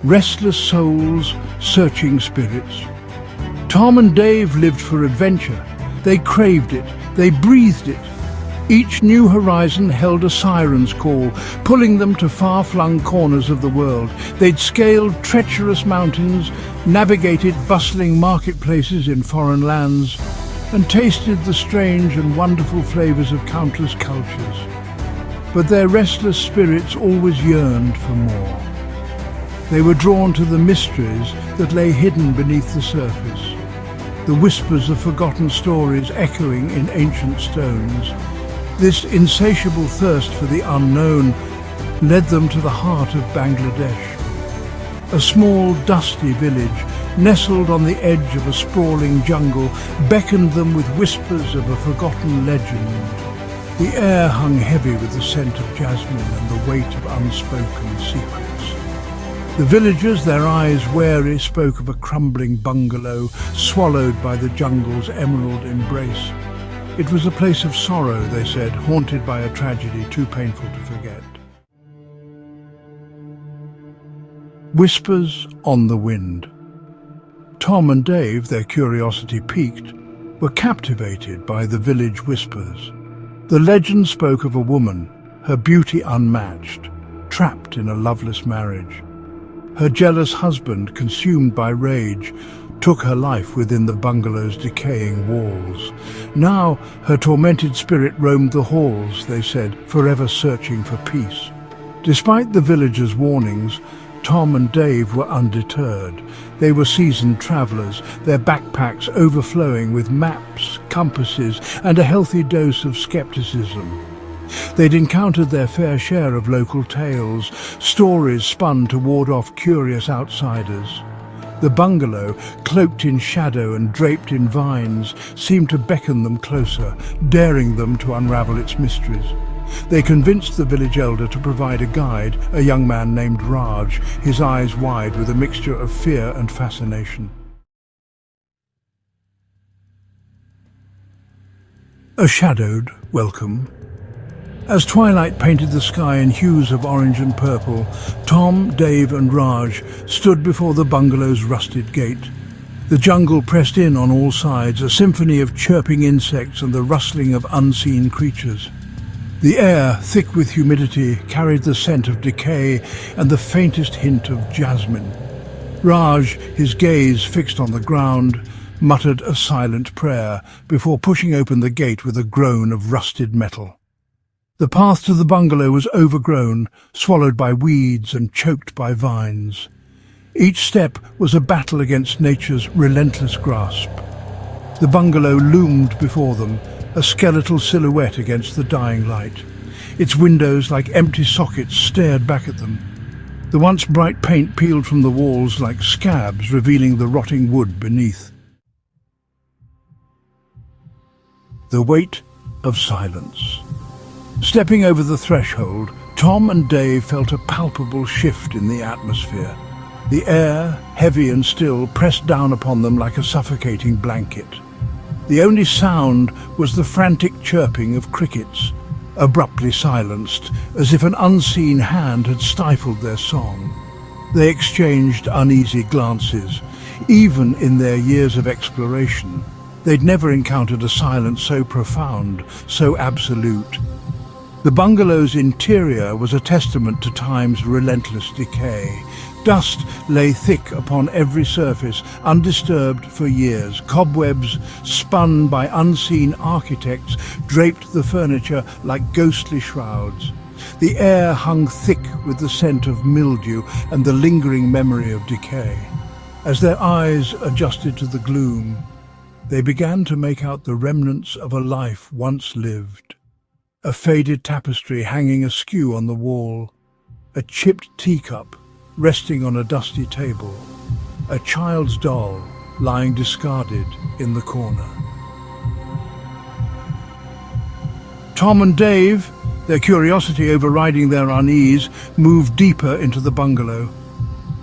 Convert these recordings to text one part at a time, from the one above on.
restless souls, searching spirits. Tom and Dave lived for adventure. They craved it, they breathed it. Each new horizon held a siren's call, pulling them to far-flung corners of the world. They'd scaled treacherous mountains, navigated bustling marketplaces in foreign lands, and tasted the strange and wonderful flavors of countless cultures. But their restless spirits always yearned for more. They were drawn to the mysteries that lay hidden beneath the surface, the whispers of forgotten stories echoing in ancient stones. This insatiable thirst for the unknown led them to the heart of Bangladesh. A small, dusty village, nestled on the edge of a sprawling jungle, beckoned them with whispers of a forgotten legend. The air hung heavy with the scent of jasmine and the weight of unspoken secrets. The villagers, their eyes wary, spoke of a crumbling bungalow swallowed by the jungle's emerald embrace. It was a place of sorrow, they said, haunted by a tragedy too painful to forget. Whispers on the wind. Tom and Dave, their curiosity piqued, were captivated by the village whispers. The legend spoke of a woman, her beauty unmatched, trapped in a loveless marriage. Her jealous husband, consumed by rage, took her life within the bungalow's decaying walls. Now her tormented spirit roamed the halls, they said, forever searching for peace. Despite the villagers' warnings, Tom and Dave were undeterred. They were seasoned travelers, their backpacks overflowing with maps, compasses, and a healthy dose of skepticism. They'd encountered their fair share of local tales, stories spun to ward off curious outsiders. The bungalow, cloaked in shadow and draped in vines, seemed to beckon them closer, daring them to unravel its mysteries. They convinced the village elder to provide a guide, a young man named Raj, his eyes wide with a mixture of fear and fascination. A shadowed welcome. As twilight painted the sky in hues of orange and purple, Tom, Dave and Raj stood before the bungalow's rusted gate. The jungle pressed in on all sides, a symphony of chirping insects and the rustling of unseen creatures. The air, thick with humidity, carried the scent of decay and the faintest hint of jasmine. Raj, his gaze fixed on the ground, muttered a silent prayer before pushing open the gate with a groan of rusted metal. The path to the bungalow was overgrown, swallowed by weeds and choked by vines. Each step was a battle against nature's relentless grasp. The bungalow loomed before them, a skeletal silhouette against the dying light. Its windows, like empty sockets, stared back at them. The once bright paint peeled from the walls like scabs, revealing the rotting wood beneath. The weight of silence. Stepping over the threshold, Tom and Dave felt a palpable shift in the atmosphere. The air, heavy and still, pressed down upon them like a suffocating blanket. The only sound was the frantic chirping of crickets, abruptly silenced, as if an unseen hand had stifled their song. They exchanged uneasy glances. Even in their years of exploration, they'd never encountered a silence so profound, so absolute. The bungalow's interior was a testament to time's relentless decay. Dust lay thick upon every surface, undisturbed for years. Cobwebs, spun by unseen architects, draped the furniture like ghostly shrouds. The air hung thick with the scent of mildew and the lingering memory of decay. As their eyes adjusted to the gloom, they began to make out the remnants of a life once lived. A faded tapestry hanging askew on the wall, a chipped teacup resting on a dusty table, a child's doll lying discarded in the corner. Tom and Dave, their curiosity overriding their unease, moved deeper into the bungalow.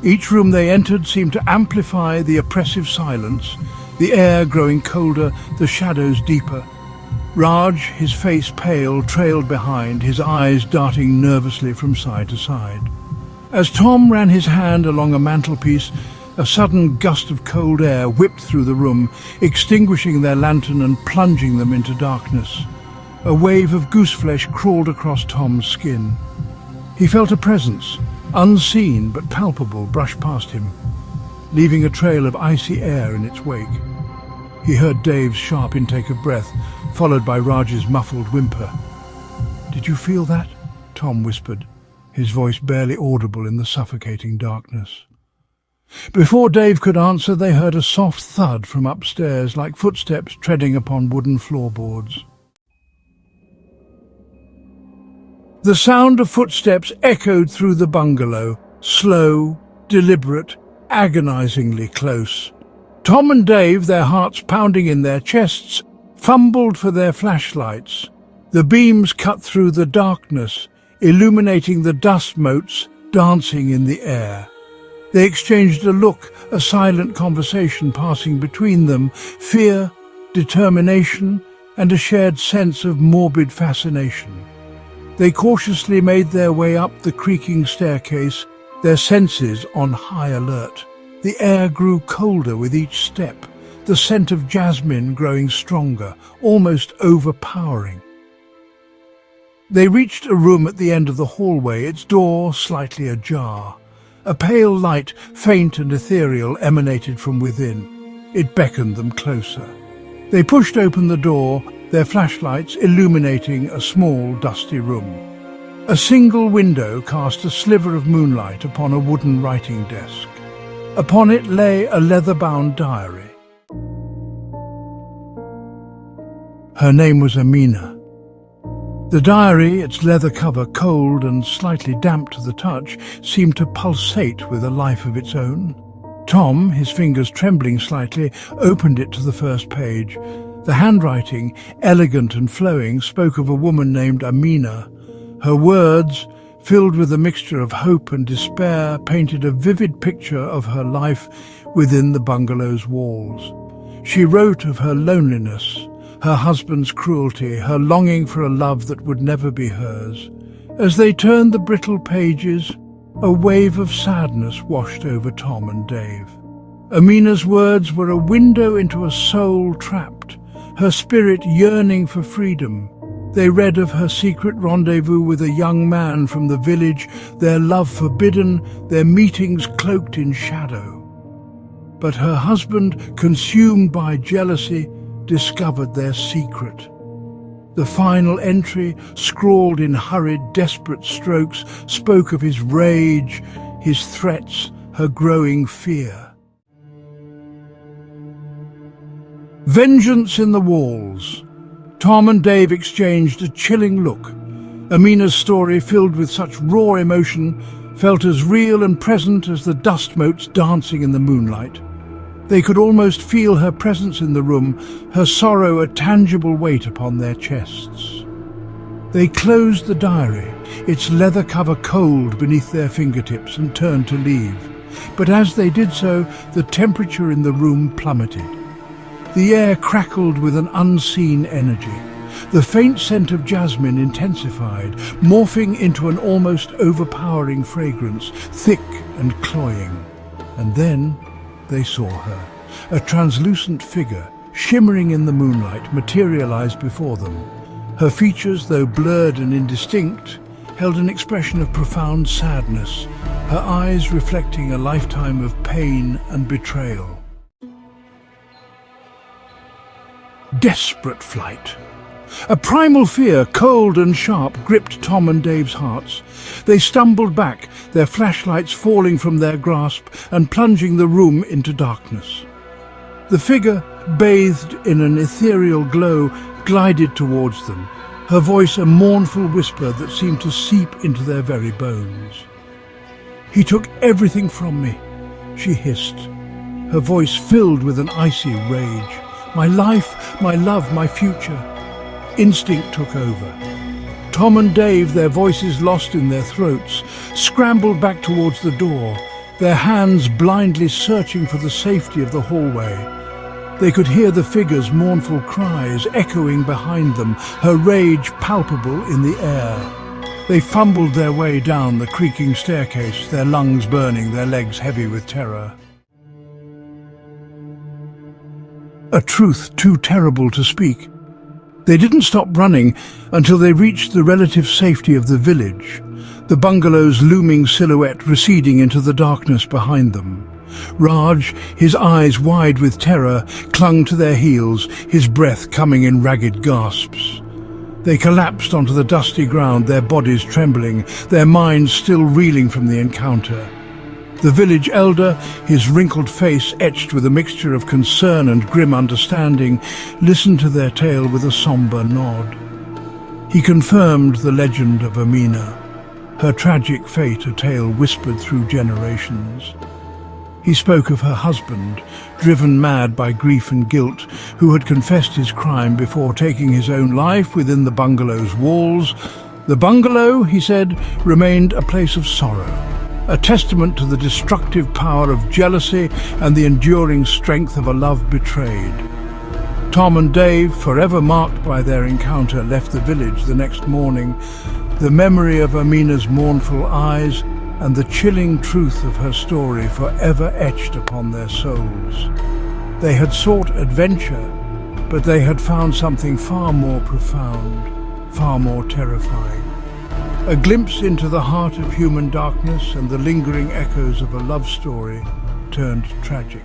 Each room they entered seemed to amplify the oppressive silence, the air growing colder, the shadows deeper. Raj, his face pale, trailed behind, his eyes darting nervously from side to side. As Tom ran his hand along a mantelpiece, a sudden gust of cold air whipped through the room, extinguishing their lantern and plunging them into darkness. A wave of gooseflesh crawled across Tom's skin. He felt a presence, unseen but palpable, brush past him, leaving a trail of icy air in its wake. He heard Dave's sharp intake of breath, followed by Raj's muffled whimper. "Did you feel that?" Tom whispered, his voice barely audible in the suffocating darkness. Before Dave could answer, they heard a soft thud from upstairs, like footsteps treading upon wooden floorboards. The sound of footsteps echoed through the bungalow, slow, deliberate, agonizingly close. Tom and Dave, their hearts pounding in their chests, fumbled for their flashlights. The beams cut through the darkness, illuminating the dust motes dancing in the air. They exchanged a look, a silent conversation passing between them, fear, determination, and a shared sense of morbid fascination. They cautiously made their way up the creaking staircase, their senses on high alert. The air grew colder with each step, the scent of jasmine growing stronger, almost overpowering. They reached a room at the end of the hallway, its door slightly ajar. A pale light, faint and ethereal, emanated from within. It beckoned them closer. They pushed open the door, their flashlights illuminating a small, dusty room. A single window cast a sliver of moonlight upon a wooden writing desk. Upon it lay a leather-bound diary. Her name was Amina. The diary, its leather cover cold and slightly damp to the touch, seemed to pulsate with a life of its own. Tom, his fingers trembling slightly, opened it to the first page. The handwriting, elegant and flowing, spoke of a woman named Amina. Her words, filled with a mixture of hope and despair, painted a vivid picture of her life within the bungalow's walls. She wrote of her loneliness, her husband's cruelty, her longing for a love that would never be hers. As they turned the brittle pages, a wave of sadness washed over Tom and Dave. Amina's words were a window into a soul trapped, her spirit yearning for freedom. They read of her secret rendezvous with a young man from the village, their love forbidden, their meetings cloaked in shadow. But her husband, consumed by jealousy, discovered their secret. The final entry, scrawled in hurried, desperate strokes, spoke of his rage, his threats, her growing fear. Vengeance in the walls. Tom and Dave exchanged a chilling look. Amina's story, filled with such raw emotion, felt as real and present as the dust motes dancing in the moonlight. They could almost feel her presence in the room, her sorrow a tangible weight upon their chests. They closed the diary, its leather cover cold beneath their fingertips, and turned to leave. But as they did so, the temperature in the room plummeted. The air crackled with an unseen energy. The faint scent of jasmine intensified, morphing into an almost overpowering fragrance, thick and cloying. And then they saw her. A translucent figure, shimmering in the moonlight, materialized before them. Her features, though blurred and indistinct, held an expression of profound sadness, her eyes reflecting a lifetime of pain and betrayal. Desperate flight. A primal fear, cold and sharp, gripped Tom and Dave's hearts. They stumbled back, their flashlights falling from their grasp and plunging the room into darkness. The figure, bathed in an ethereal glow, glided towards them, her voice a mournful whisper that seemed to seep into their very bones. "He took everything from me," she hissed, her voice filled with an icy rage. "My life, my love, my future." Instinct took over. Tom and Dave, their voices lost in their throats, scrambled back towards the door, their hands blindly searching for the safety of the hallway. They could hear the figure's mournful cries echoing behind them, her rage palpable in the air. They fumbled their way down the creaking staircase, their lungs burning, their legs heavy with terror. A truth too terrible to speak. They didn't stop running until they reached the relative safety of the village, the bungalow's looming silhouette receding into the darkness behind them. Raj, his eyes wide with terror, clung to their heels, his breath coming in ragged gasps. They collapsed onto the dusty ground, their bodies trembling, their minds still reeling from the encounter. The village elder, his wrinkled face etched with a mixture of concern and grim understanding, listened to their tale with a somber nod. He confirmed the legend of Amina, her tragic fate, a tale whispered through generations. He spoke of her husband, driven mad by grief and guilt, who had confessed his crime before taking his own life within the bungalow's walls. The bungalow, he said, remained a place of sorrow, a testament to the destructive power of jealousy and the enduring strength of a love betrayed. Tom and Dave, forever marked by their encounter, left the village the next morning, the memory of Amina's mournful eyes and the chilling truth of her story forever etched upon their souls. They had sought adventure, but they had found something far more profound, far more terrifying. A glimpse into the heart of human darkness and the lingering echoes of a love story turned tragic.